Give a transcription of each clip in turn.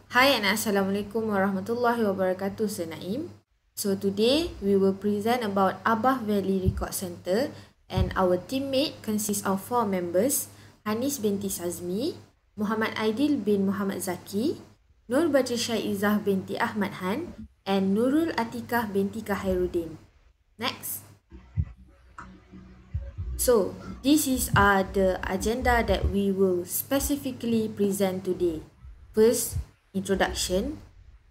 Hi and Assalamualaikum warahmatullahi wabarakatuh, Sir Naim. So today we will present about Abah Valley Record Center, and our teammate consists of 4 members: Hanis binti Sazmi, Muhammad Aidil bin Muhammad Zaki, Nur Batrisya Izzah binti Ahmad Han, and Nurul Atikah binti Khairuddin. Next. So this is the agenda that we will specifically present today. First, introduction,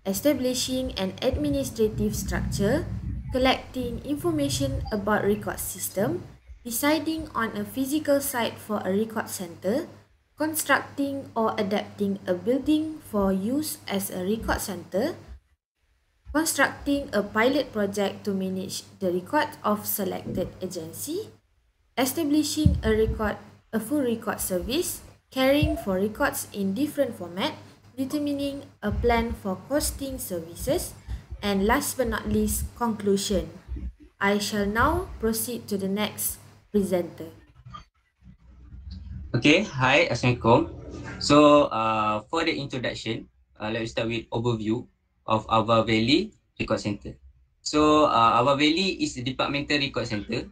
establishing an administrative structure, collecting information about record system, deciding on a physical site for a record center, constructing or adapting a building for use as a record center, constructing a pilot project to manage the record of selected agency, establishing a full record service, caring for records in different format, determining a plan for costing services, and last but not least, conclusion. I shall now proceed to the next presenter. Okay, hi, Assalamualaikum. So, for the introduction, let's start with overview of Abah Valley Record Center. So, Abah Valley is a departmental record center.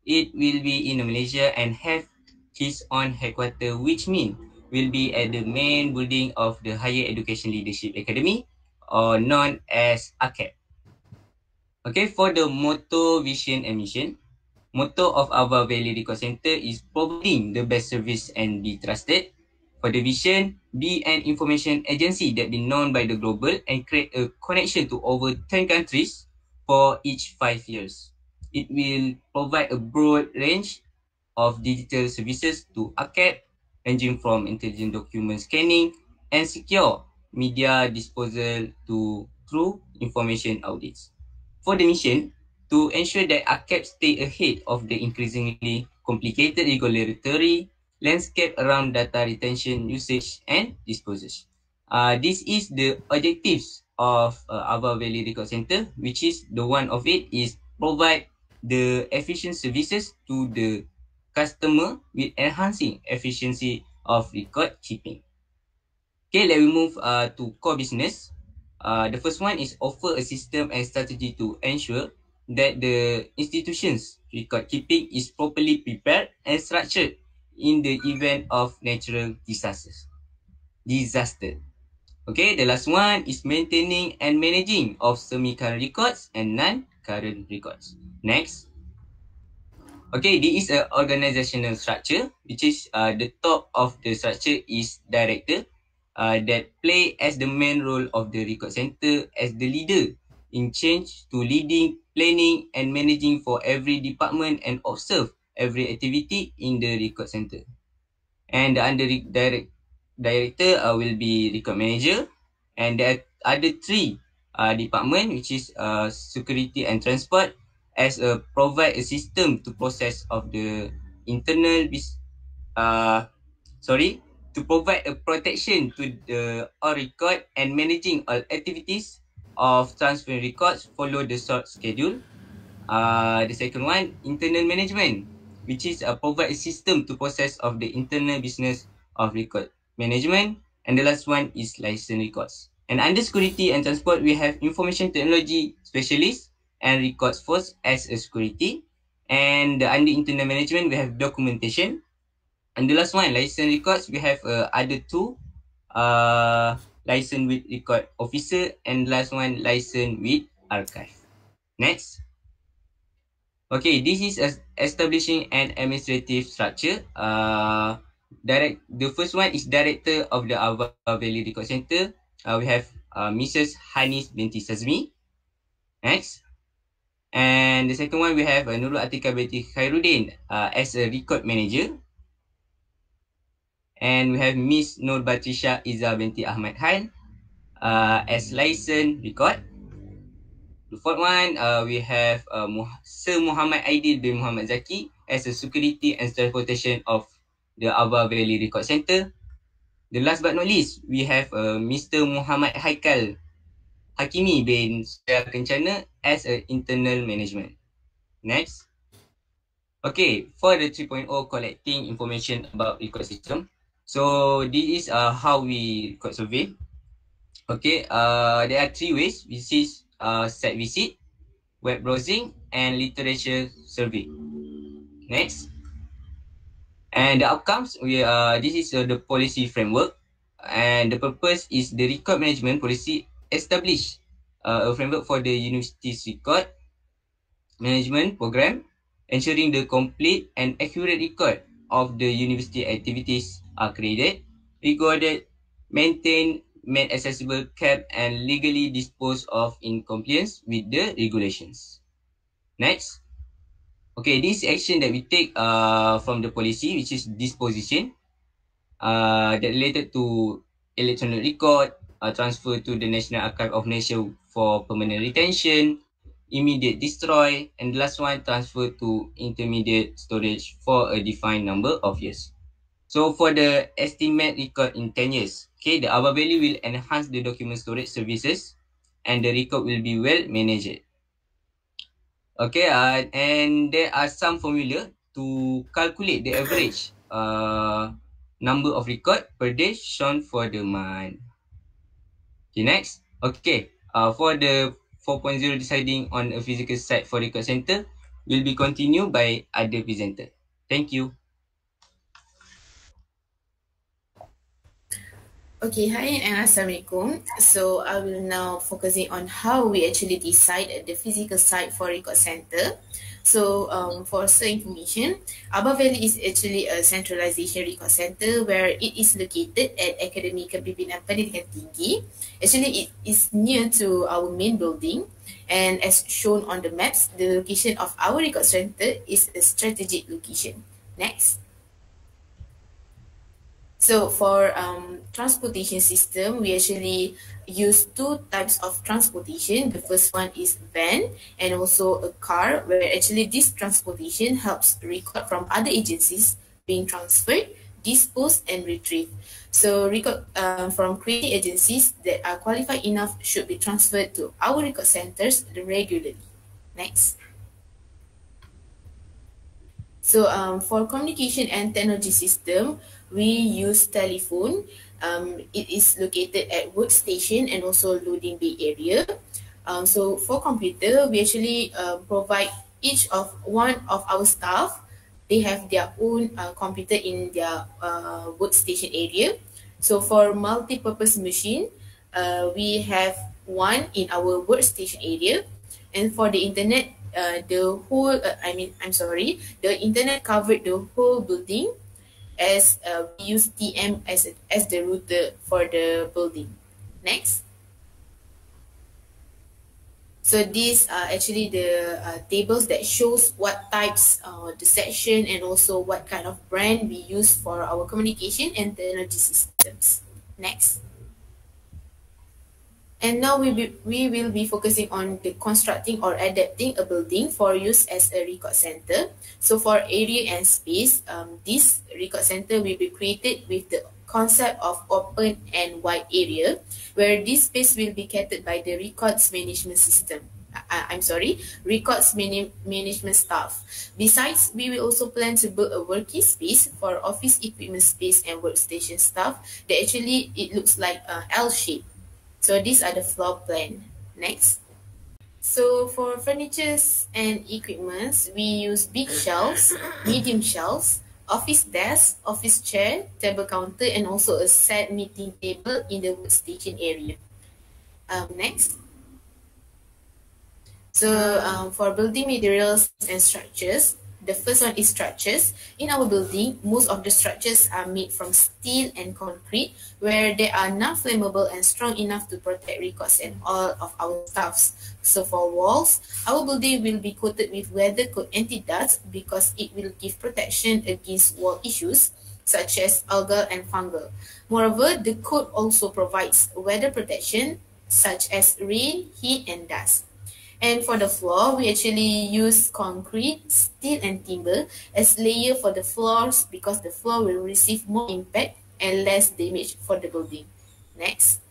It will be in Malaysia and have its own headquarters, which means will be at the main building of the Higher Education Leadership Academy, or known as ACAD. Okay, for the motto, vision, and mission, motto of Abah Valley Record Center is providing the best service and be trusted. For the vision, be an information agency that be known by the global and create a connection to over 10 countries for each 5 years. It will provide a broad range of digital services to ACAD, ranging from intelligent document scanning and secure media disposal to through information audits. For the mission, to ensure that ACAD stay ahead of the increasingly complicated regulatory landscape around data retention, usage, and disposal. This is the objectives of Abah Valley Record Center, which is the one of it is provide the efficient services to the customer with enhancing efficiency of record keeping. Okay, let me move to core business. The first one is offer a system and strategy to ensure that the institution's record keeping is properly prepared and structured in the event of natural disasters. Okay, the last one is maintaining and managing of semi-current records and non-current records. Next. Okay, this is an organizational structure, which is the top of the structure is director that play as the main role of the record center as the leader in change to leading, planning and managing for every department and observe every activity in the record center. And the under director will be record manager, and there are other 3 department, which is security and transport, as provide a system to process of the internal to provide a protection to the all record and managing all activities of transfer records follow the short schedule. The second one, internal management, which is provide a system to process of the internal business of record management. And the last one is license records. And under security and transport, we have information technology specialist and records force as a security. And under internal management, we have documentation. And the last one, license records, we have other 2, license with record officer, and last one, license with archive. Next. Okay, this is establishing an administrative structure. The first one is director of the Abah Valley Record Center. We have Mrs. Hanis binti Sazmi. Next. And the second one, we have Nurul Atikah binti Khairuddin as a record manager. And we have Miss Nur Batrisya Izzah binti Ahmad Han as license record. The fourth one, we have Sir Muhammad Aidil bin Muhammad Zaki as a security and transportation of the Abah Valley Record Center. The last but not least, we have Mr. Muhammad Haikal Hakimi bin Surya Kencana as an internal management. Next. Okay, for the 3.0 collecting information about record system. So this is how we record survey. Okay, there are three ways, which is site visit, web browsing, and literature survey. Next. And the outcomes, this is the policy framework, and the purpose is the record management policy establish a framework for the university's record management program, ensuring the complete and accurate record of the university activities are created, recorded, maintained, made accessible, kept, and legally disposed of in compliance with the regulations. Next. Okay, this action that we take from the policy, which is disposition, that related to electronic record, transfer to the National Archive of Malaysia for permanent retention, immediate destroy, and the last one, transfer to intermediate storage for a defined number of years. So for the estimate record in 10 years, okay, the Aba Valley will enhance the document storage services and the record will be well managed. Okay, and there are some formula to calculate the average number of record per day shown for the month. Okay, next. Okay, for the 4.0 deciding on a physical site for record center will be continued by other presenter. Thank you. Okay, hi and Assalamualaikum. So I will now focusing on how we actually decide at the physical site for record center. So for some information, Aba Valley is actually a centralization record center where it is located at Akademi Kepimpinan Pendidikan Tinggi. Actually, it is near to our main building, and as shown on the maps, the location of our record center is a strategic location. Next. So for transportation system, we actually use two types of transportation. The first one is van and also a car, where actually this transportation helps record from other agencies being transferred, disposed, and retrieved. So record from creating agencies that are qualified enough should be transferred to our record centers regularly. Next. So for communication and technology system, we use telephone. It is located at workstation and also loading bay area. So for computer, we actually provide each of one of our staff. They have their own computer in their workstation area. So for multi-purpose machine, we have one in our workstation area. And for the internet, the internet covered the whole building, as we use TM as the router for the building. Next. So these are actually the tables that shows what types the section and also what kind of brand we use for our communication and technology systems. Next. And now we will be focusing on the constructing or adapting a building for use as a record center. So for area and space, this record center will be created with the concept of open and wide area, where this space will be catered by the records management system. Records management staff. Besides, we will also plan to build a working space for office equipment space and workstation staff that actually it looks like an L shape. So these are the floor plan. Next. So for furnitures and equipments, we use big shelves, medium shelves, office desk, office chair, table counter, and also a set meeting table in the workstation area. Next. So for building materials and structures, the first one is structures. In our building, most of the structures are made from steel and concrete, where they are non-flammable and strong enough to protect records and all of our stuffs. So for walls, our building will be coated with weather coat anti-dust because it will give protection against wall issues such as algal and fungal. Moreover, the coat also provides weather protection such as rain, heat, and dust. And for the floor, we actually use concrete, steel, and timber as layer for the floors because the floor will receive more impact and less damage for the building. Next.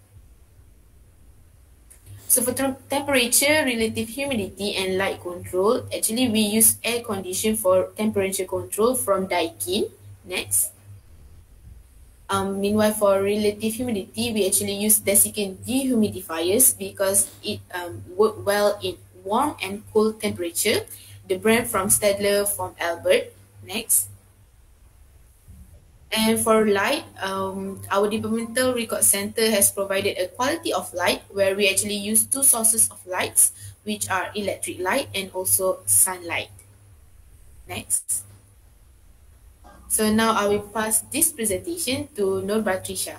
So for temperature, relative humidity, and light control, actually we use air condition for temperature control from Daikin. Next. Meanwhile, for relative humidity, we actually use desiccant dehumidifiers because it work well in warm and cold temperature. The brand from Stadler, from Albert. Next. And for light, our departmental record center has provided a quality of light where we actually use two sources of lights, which are electric light and also sunlight. Next. So now I will pass this presentation to Nur Batrisha.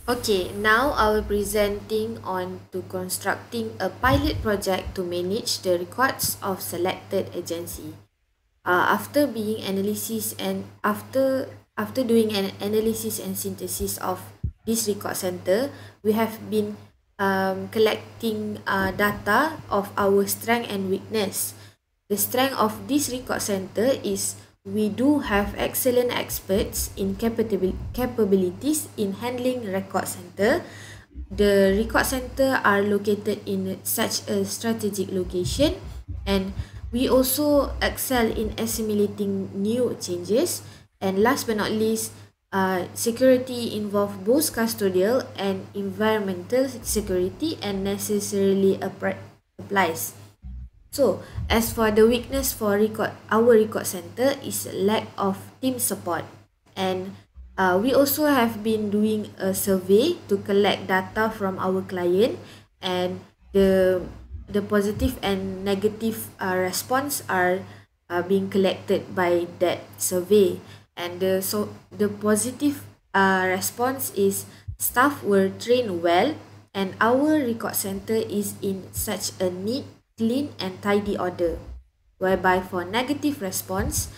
Okay, now I will presenting on to constructing a pilot project to manage the records of selected agency. After being analysis and after doing an analysis and synthesis of this record center, we have been collecting data of our strength and weakness. The strength of this record center is we do have excellent experts in capabilities in handling record center. The record center are located in such a strategic location, and we also excel in assimilating new changes. And last but not least, security involve both custodial and environmental security and necessarily applies. So, as for the weakness for our record center is lack of team support, and we also have been doing a survey to collect data from our client, and the positive and negative response are being collected by that survey, and the positive response is staff were trained well, and our record center is in such a neat, clean and tidy order. Whereby for negative response,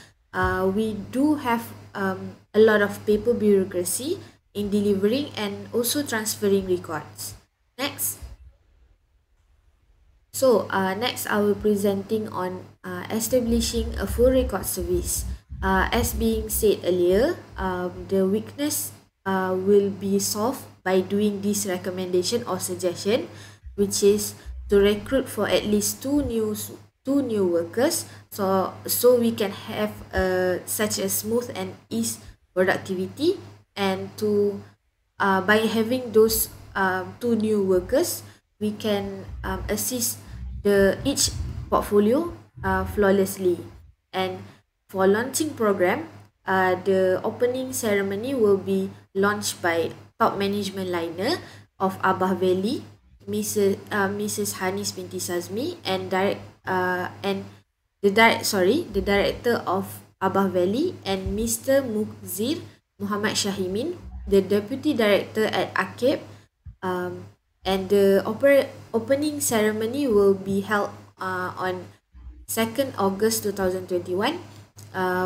we do have a lot of paper bureaucracy in delivering and also transferring records. Next. So next I will presenting on establishing a full record service. As being said earlier, the weakness will be solved by doing this recommendation or suggestion, which is to recruit for at least two new workers, so we can have such a smooth and ease productivity, and to by having those two new workers, we can assist each portfolio flawlessly. And for launching program, the opening ceremony will be launched by top management liner of Abah Valley, Mrs. Hanis binti Sazmi, and the director of Abah Valley, and Mr. Mukzir Muhammad Shahimin, the deputy director at AKIB, and the opening ceremony will be held on 2nd August 2021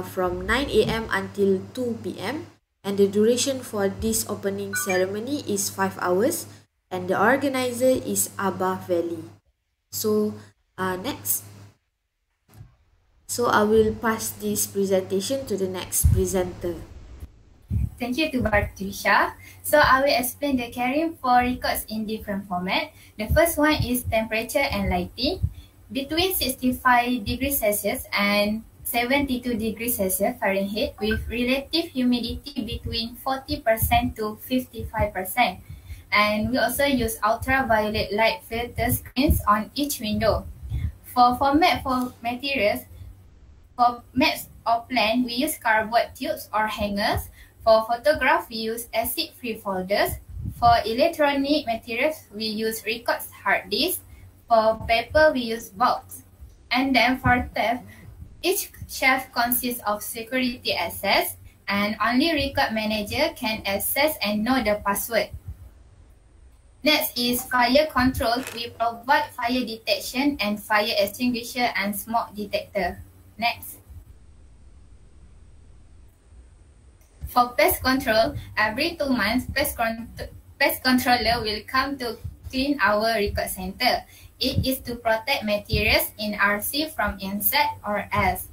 from 9 a.m. until 2 p.m. and the duration for this opening ceremony is 5 hours, and the organizer is Abah Valley. So next. So I will pass this presentation to the next presenter. Thank you to Batrisha. So I will explain the carrying for records in different format. The first one is temperature and lighting. Between 65 degrees Celsius and 72 degrees Celsius Fahrenheit with relative humidity between 40% to 55%. And we also use ultraviolet light filter screens on each window. For format for materials, for maps or plan, we use cardboard tubes or hangers. For photograph, we use acid-free folders. For electronic materials, we use records hard disk. For paper, we use bulbs. And then for theft, each shelf consists of security access, and only record manager can access and know the password. Next is fire control. We provide fire detection and fire extinguisher and smoke detector. Next. For pest control, every 2 months, pest controller will come to clean our record center. It is to protect materials in RC from insect or else.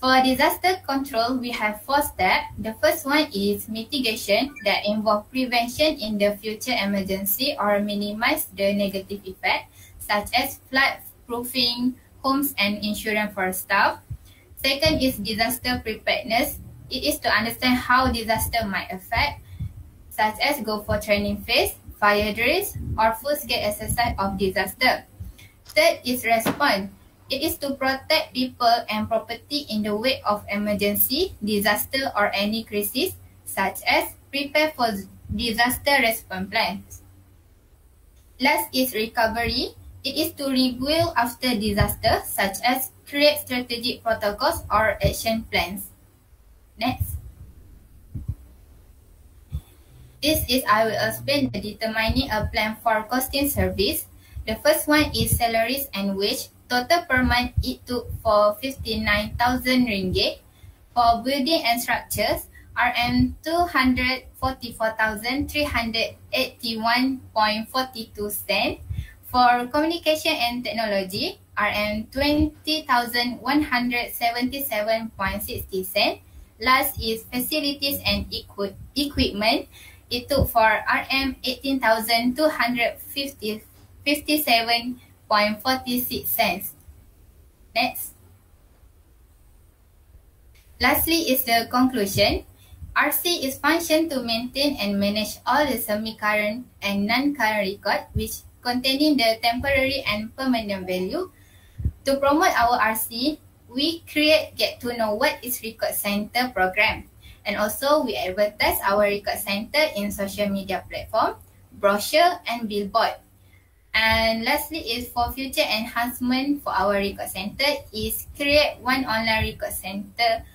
For disaster control, we have 4 steps. The first one is mitigation that involve prevention in the future emergency or minimize the negative effect, such as flood proofing homes and insurance for staff. Second is disaster preparedness. it is to understand how disaster might affect, such as go for training phase, fire drills, or full-scale exercise of disaster. Third is response. It is to protect people and property in the wake of emergency, disaster, or any crisis, such as prepare for disaster response plans. Last is recovery. It is to rebuild after disaster, such as create strategic protocols or action plans. Next. I will explain the determining a plan for costing service. The first one is salaries and wage. Total per month it took for 59,000 ringgit. For building and structures, RM 244,381.42 cent. For communication and technology, RM 20,177.60 cent. Last is facilities and equipment. It took for RM 18,257.46 cents. Next. Lastly is the conclusion. RC is function to maintain and manage all the semi-current and non-current record which containing the temporary and permanent value. To promote our RC, we create Get to Know What is Record Center program. And also, we advertise our record center in social media platform, brochure, and billboard. And lastly is for future enhancement for our record center is create one record center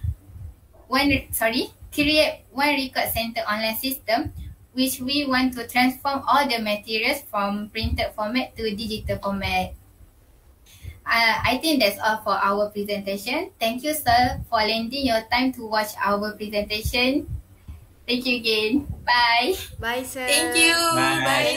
online system which we want to transform all the materials from printed format to digital format. I think that's all for our presentation. Thank you, sir, for lending your time to watch our presentation. Thank you again. Bye. Bye, sir. Thank you. Bye. Bye.